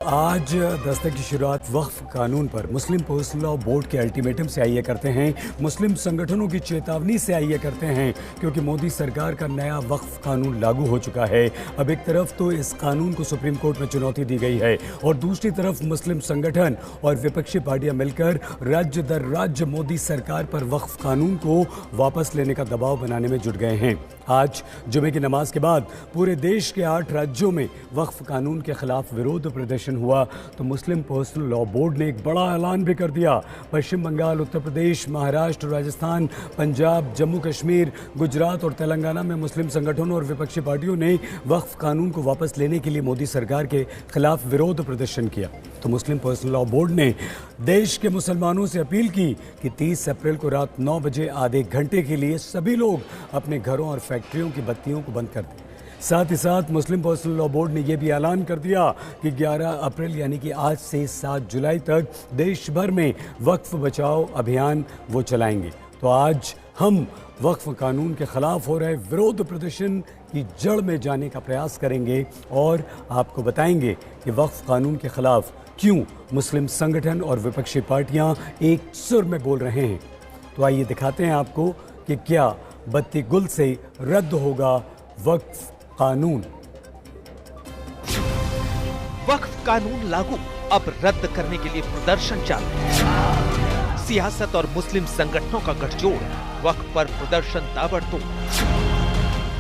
आज दस्तक की शुरुआत वक्फ कानून पर मुस्लिम पर्सनल लॉ बोर्ड के अल्टीमेटम से आइए करते हैं, मुस्लिम संगठनों की चेतावनी से आइए करते हैं, क्योंकि मोदी सरकार का नया वक्फ कानून लागू हो चुका है। अब एक तरफ तो इस कानून को सुप्रीम कोर्ट में चुनौती दी गई है और दूसरी तरफ मुस्लिम संगठन और विपक्षी पार्टियां मिलकर राज्य दर राज्य मोदी सरकार पर वक्फ कानून को वापस लेने का दबाव बनाने में जुट गए हैं। आज जुमे की नमाज के बाद पूरे देश के 8 राज्यों में वक्फ कानून के खिलाफ विरोध प्रदर्शन हुआ तो मुस्लिम पर्सनल लॉ बोर्ड ने एक बड़ा ऐलान भी कर दिया। पश्चिम बंगाल, उत्तर प्रदेश, महाराष्ट्र, राजस्थान, पंजाब, जम्मू कश्मीर, गुजरात और तेलंगाना में मुस्लिम संगठनों और विपक्षी पार्टियों ने वक्फ कानून को वापस लेने के लिए मोदी सरकार के खिलाफ विरोध प्रदर्शन किया। तो मुस्लिम पर्सनल लॉ बोर्ड ने देश के मुसलमानों से अपील की कि 30 अप्रैल को रात 9 बजे आधे घंटे के लिए सभी लोग अपने घरों और फैक्ट्रियों की बत्तियों को बंद कर दें। साथ ही साथ मुस्लिम पर्सनल लॉ बोर्ड ने यह भी ऐलान कर दिया कि 11 अप्रैल यानी कि आज से 7 जुलाई तक देश भर में वक्फ बचाओ अभियान वो चलाएंगे। तो आज हम वक्फ कानून के खिलाफ हो रहे विरोध प्रदर्शन की जड़ में जाने का प्रयास करेंगे और आपको बताएंगे कि वक्फ कानून के खिलाफ क्यों मुस्लिम संगठन और विपक्षी पार्टियां एक सुर में बोल रहे हैं। तो आइए दिखाते हैं आपको कि क्या बत्ती गुल से रद्द होगा वक्फ कानून। वक्फ कानून लागू, अब रद्द करने के लिए प्रदर्शन चालू। सियासत और मुस्लिम संगठनों का गठजोड़, वक्फ पर प्रदर्शन ताबड़तोड़।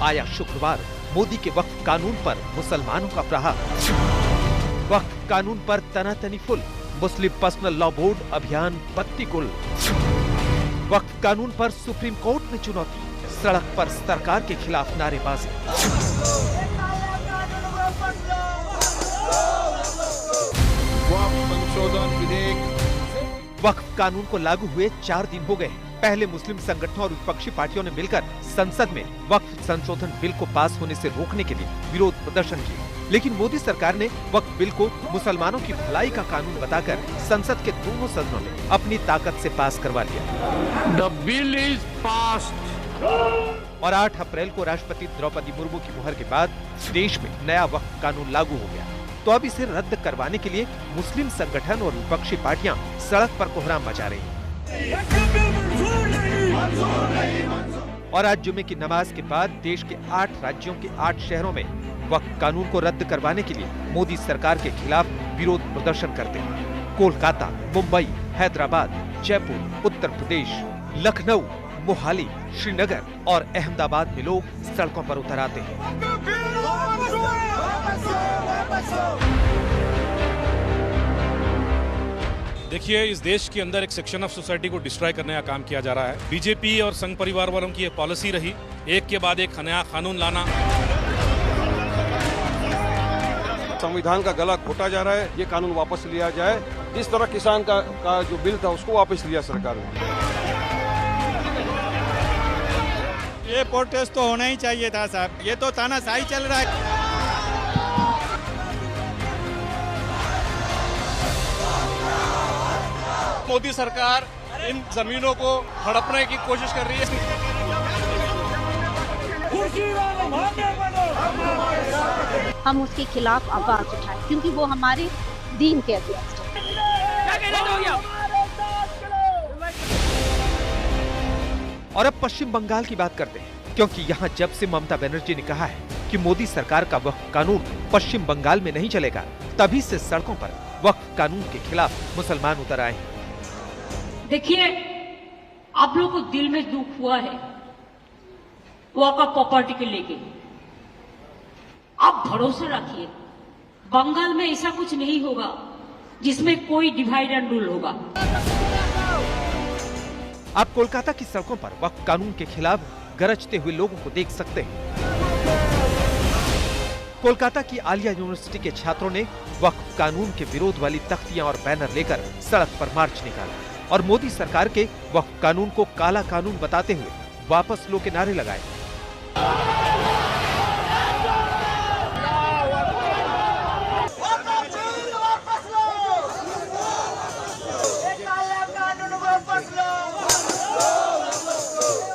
आया शुक्रवार, मोदी के वक्फ कानून पर मुसलमानों का प्रहार। वक्फ कानून पर तनातनी फुल, मुस्लिम पर्सनल लॉ बोर्ड अभियान बत्ती गुल। वक्फ कानून पर सुप्रीम कोर्ट में चुनौती, सड़क पर सरकार के खिलाफ नारेबाजी। वक्फ कानून को लागू हुए 4 दिन हो गए। पहले मुस्लिम संगठनों और विपक्षी पार्टियों ने मिलकर संसद में वक्फ संशोधन बिल को पास होने से रोकने के लिए विरोध प्रदर्शन किए, लेकिन मोदी सरकार ने वक्फ बिल को मुसलमानों की भलाई का कानून बताकर संसद के दोनों सदनों में अपनी ताकत से पास करवा लिया। The bill is passed. और 8 अप्रैल को राष्ट्रपति द्रौपदी मुर्मू की मुहर के बाद देश में नया वक्फ कानून लागू हो गया। तो अब इसे रद्द करवाने के लिए मुस्लिम संगठन और विपक्षी पार्टियां सड़क पर कोहराम मचा रही हैं। और आज जुमे की नमाज के बाद देश के 8 राज्यों के 8 शहरों में वक्फ कानून को रद्द करवाने के लिए मोदी सरकार के खिलाफ विरोध प्रदर्शन करते हैं। कोलकाता, मुंबई, हैदराबाद, जयपुर, उत्तर प्रदेश, लखनऊ, मोहाली, श्रीनगर और अहमदाबाद में लोग सड़कों पर उतर आते हैं। देखिए, इस देश के अंदर एक सेक्शन ऑफ सोसाइटी को डिस्ट्रॉय करने का काम किया जा रहा है। बीजेपी और संघ परिवार वालों की ये पॉलिसी रही, एक के बाद एक नया कानून लाना। संविधान का गला घोटा जा रहा है, ये कानून वापस लिया जाए। जिस तरह किसान का जो बिल था उसको वापस लिया सरकार ने। ये प्रोटेस्ट तो होना ही चाहिए था साहब, ये तो तानाशाही चल रहा है। मोदी सरकार इन जमीनों को हड़पने की कोशिश कर रही है। हम उसके खिलाफ आवाज उठाएं क्योंकि वो हमारे दीन के अगेंस्ट है। और अब पश्चिम बंगाल की बात करते हैं, क्योंकि यहाँ जब से ममता बनर्जी ने कहा है कि मोदी सरकार का वक्फ कानून पश्चिम बंगाल में नहीं चलेगा, तभी से सड़कों पर वक्फ कानून के खिलाफ मुसलमान उतर आए हैं। देखिए, आप लोगों को दिल में दुख हुआ है वक्फ प्रॉपर्टी के लेके। आप भरोसा रखिए, बंगाल में ऐसा कुछ नहीं होगा जिसमें कोई डिवाइड एंड रूल होगा। आप कोलकाता की सड़कों पर वक्फ कानून के खिलाफ गरजते हुए लोगों को देख सकते हैं। कोलकाता की आलिया यूनिवर्सिटी के छात्रों ने वक्फ कानून के विरोध वाली तख्तियां और बैनर लेकर सड़क पर मार्च निकाला और मोदी सरकार के वक्फ कानून को काला कानून बताते हुए वापस लो के नारे लगाए।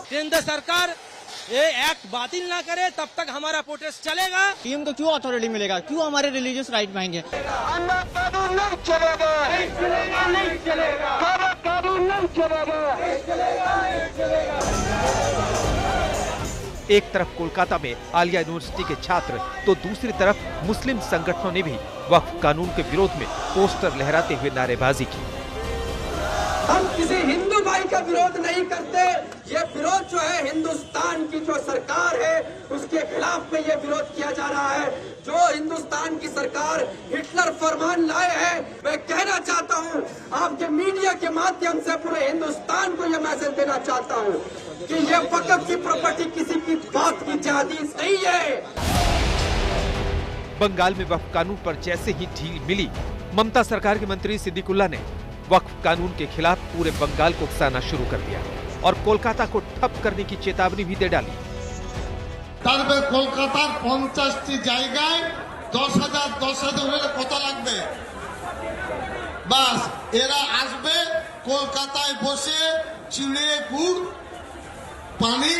केंद्र सरकार ये एक्ट बातिल ना करे तब तक हमारा प्रोटेस्ट चलेगा। पीएम को क्यों अथॉरिटी मिलेगा, क्यों हमारे रिलीजियस राइट मांगे? कानून नहीं चलेगा, नहीं चलेगा, नहीं चलेगा, कानून नहीं चलेगा, नहीं चलेगा, नहीं चलेगा। एक तरफ कोलकाता में आलिया यूनिवर्सिटी के छात्र तो दूसरी तरफ मुस्लिम संगठनों ने भी वक्फ कानून के विरोध में पोस्टर लहराते हुए नारेबाजी की। हम किसी हिंदू भाई का विरोध नहीं करते, ये विरोध जो है हिंदुस्तान की जो सरकार है उसके खिलाफ में ये विरोध किया जा रहा है। जो हिंदुस्तान की सरकार हिटलर फरमान लाए है, मैं कहना चाहता हूँ आपके मीडिया के माध्यम से पूरे हिंदुस्तान को ये मैसेज देना चाहता हूँ कि ये वक्फ की प्रॉपर्टी किसी की बात की जायज नहीं है। बंगाल में वक्फ कानून पर जैसे ही ढील मिली, ममता सरकार के मंत्री सिद्दीकुल्ला ने वक्फ कानून के खिलाफ पूरे बंगाल को उकसाना शुरू कर दिया और कोलकाता को ठप करने की चेतावनी भी दे डाली। कोलकातार 50टी জায়গায় 10,000 হলে কত লাগবে? বাস এরা আসবে কলকাতায় বসে চিড়ে গুড় পানি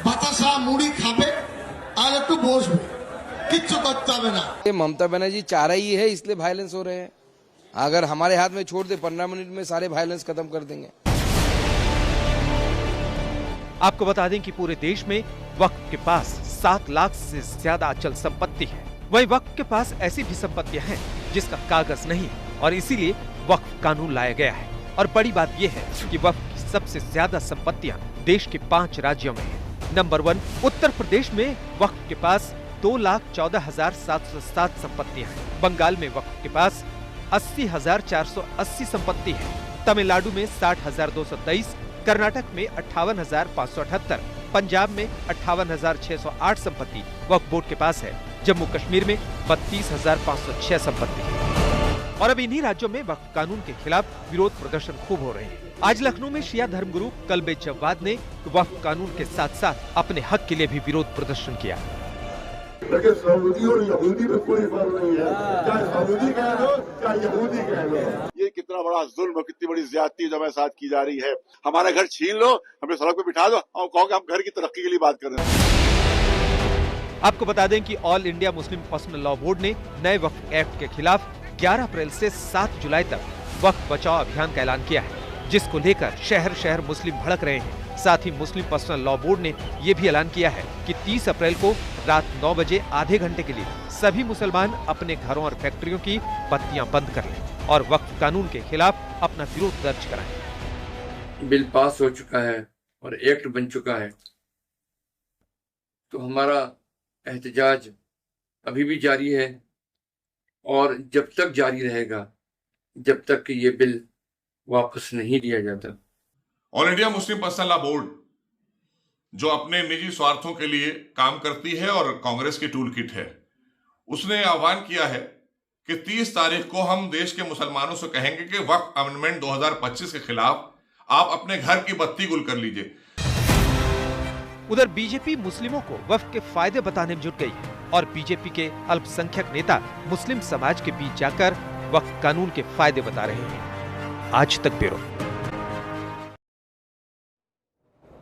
বাতাসা মুড়ি খাবে আর একটু বসবে, কিচ্ছু করতে হবে না। ये ममता बनर्जी चाह रही है, इसलिए वायलेंस हो रहे हैं। अगर हमारे हाथ में छोड़ दे 15 मिनट में सारे वायलेंस खत्म कर देंगे। आपको बता दें कि पूरे देश में वक्फ के पास 7 लाख से ज्यादा अचल संपत्ति है। वहीं वक्फ के पास ऐसी भी संपत्तियां हैं जिसका कागज नहीं और इसीलिए वक्फ कानून लाया गया है। और बड़ी बात यह है कि वक्फ की सबसे ज्यादा संपत्तियां देश के 5 राज्यों में है। नंबर 1 उत्तर प्रदेश में वक्फ के पास 2,14,707 संपत्तियां हैं। बंगाल में वक्फ के पास 80,480 संपत्ति है। तमिलनाडु में 60,223, कर्नाटक में 58,578, पंजाब में 58,608 संपत्ति वक्फ बोर्ड के पास है। जम्मू कश्मीर में 32,506 संपत्ति है। और अब इन्हीं राज्यों में वक्फ कानून के खिलाफ विरोध प्रदर्शन खूब हो रहे हैं। आज लखनऊ में शिया धर्मगुरु कल्बे जव्वाद ने वक्फ कानून के साथ साथ अपने हक के लिए भी विरोध प्रदर्शन किया। लेकिन सऊदी और यहूदी में कोई फर्क नहीं है, चाहे सऊदी कह लो चाहे यहूदी कह लो। ये कितना बड़ा जुल्म, कितनी बड़ी ज्यादती जो हमारे साथ की जा रही है। हमारा घर छीन लो, हमें सड़क पे बिठा दो और कहो कि हम घर की तरक्की के लिए बात कर रहे हैं। आपको बता दें कि all India Muslim personal law board ने नए वक्फ एक्ट के खिलाफ 11 अप्रैल से 7 जुलाई तक वक्फ बचाओ अभियान का ऐलान किया है, जिसको लेकर शहर शहर मुस्लिम भड़क रहे हैं। साथ ही मुस्लिम पर्सनल लॉ बोर्ड ने ये भी ऐलान किया है कि 30 अप्रैल को रात 9 बजे आधे घंटे के लिए सभी मुसलमान अपने घरों और फैक्ट्रियों की बत्तियां बंद कर लें और वक्फ कानून के खिलाफ अपना विरोध दर्ज कराएं। बिल पास हो चुका है और एक्ट बन चुका है, तो हमारा एहतजाज अभी भी जारी है और जब तक जारी रहेगा जब तक कि ये बिल वापस नहीं लिया जाता। All India Muslim personal law board जो अपने निजी स्वार्थों के लिए काम करती है और कांग्रेस की टूल किट है, उसने आह्वान किया है कि 30 तारीख को हम देश के मुसलमानों से कहेंगे कि वक्फ अमेंडमेंट 2025 के खिलाफ आप अपने घर की बत्ती गुल कर लीजिए। उधर बीजेपी मुस्लिमों को वक्फ के फायदे बताने में जुट गई है और बीजेपी के अल्पसंख्यक नेता मुस्लिम समाज के बीच जाकर वक्फ कानून के फायदे बता रहे हैं। आज तक ब्यूरो।